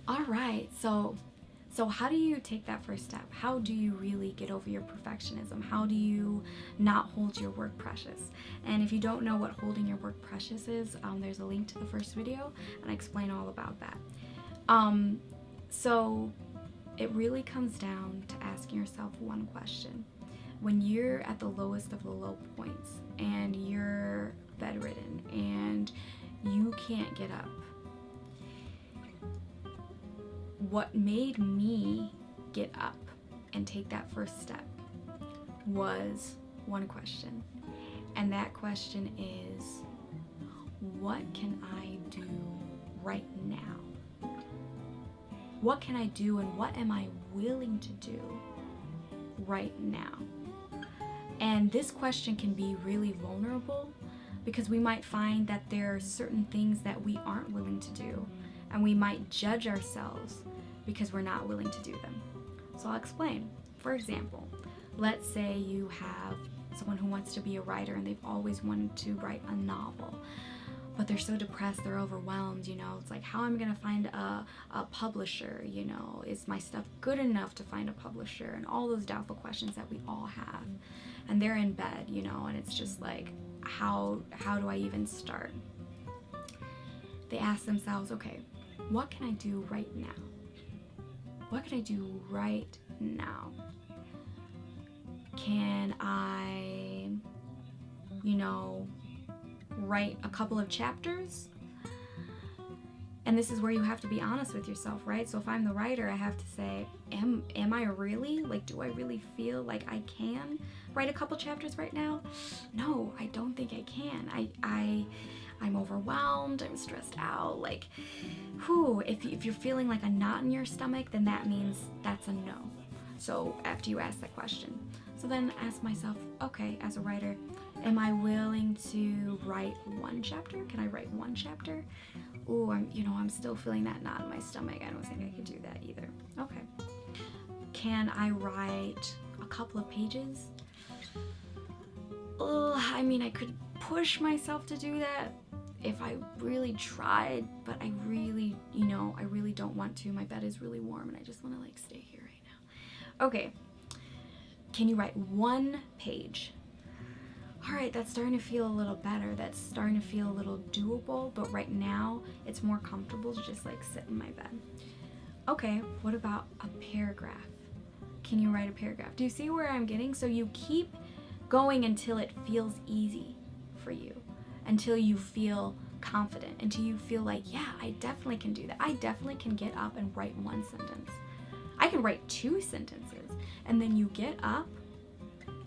All right, so how do you take that first step? How do you really get over your perfectionism? How do you not hold your work precious? And if you don't know what holding your work precious is, there's a link to the first video, and I explain all about that. So it really comes down to asking yourself one question. When you're at the lowest of the low points and you're bedridden and you can't get up, what made me get up and take that first step was one question. And that question is, what can I do right now? What can I do and what am I willing to do right now? And this question can be really vulnerable because we might find that there are certain things that we aren't willing to do, and we might judge ourselves because we're not willing to do them. So I'll explain. For example, let's say you have someone who wants to be a writer and they've always wanted to write a novel, but they're so depressed, they're overwhelmed, it's like, how am I gonna find a publisher, is my stuff good enough to find a publisher, and all those doubtful questions that we all have. And they're in bed, and it's just like, how do I even start? They ask themselves, okay, what can I do right now? What can I do right now? Can I, write a couple of chapters? And this is where you have to be honest with yourself, right? So if I'm the writer, I have to say, am I really? Do I really feel like I can write a couple chapters right now? No, I don't think I can. I'm overwhelmed, I'm stressed out, if you're feeling like a knot in your stomach, then that means that's a no. So after you ask that question, so then ask myself, okay, as a writer, am I willing to write one chapter? Can I write one chapter? Oh, I'm still feeling that knot in my stomach. I don't think I could do that either. Okay. Can I write a couple of pages? I could push myself to do that if I really tried, but I really don't want to. My bed is really warm and I just want to stay here right now. Okay. Can you write one page? All right, that's starting to feel a little better. That's starting to feel a little doable, but right now it's more comfortable to just sit in my bed. Okay, what about a paragraph? Can you write a paragraph? Do you see where I'm getting? So you keep going until it feels easy for you, until you feel confident, until you feel like, yeah, I definitely can do that. I definitely can get up and write one sentence. I can write two sentences. And then you get up,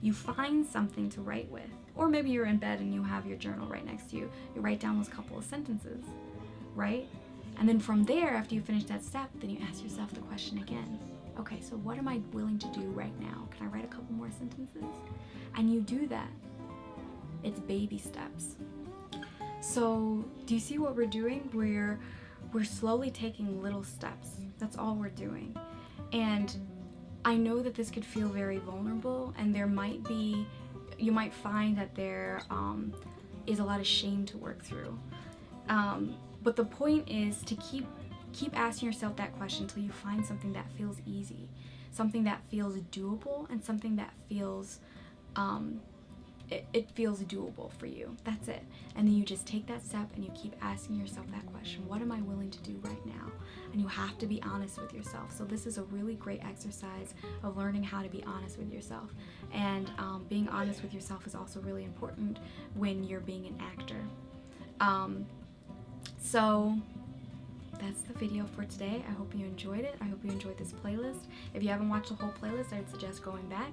you find something to write with. Or maybe you're in bed and you have your journal right next to you. You write down those couple of sentences, right? And then from there, after you finish that step, then you ask yourself the question again. Okay, so what am I willing to do right now? Can I write a couple more sentences? And you do that. It's baby steps. So do you see what we're doing? We're slowly taking little steps. That's all we're doing. And I know that this could feel very vulnerable, and you might find that there is a lot of shame to work through. But the point is to keep asking yourself that question until you find something that feels easy, something that feels doable, and something that feels it feels doable for you. That's it. And then you just take that step and you keep asking yourself that question. What am I willing to do right now? And you have to be honest with yourself. So this is a really great exercise of learning how to be honest with yourself. And being honest with yourself is also really important when you're being an actor. So that's the video for today. I hope you enjoyed it. I hope you enjoyed this playlist. If you haven't watched the whole playlist, I'd suggest going back.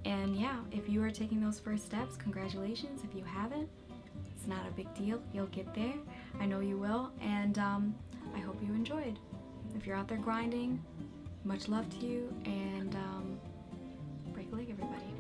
And yeah, if you are taking those first steps, congratulations. If you haven't, it's not a big deal. You'll get there. I know you will. And I hope you enjoyed. If you're out there grinding, much love to you, and break a leg, everybody.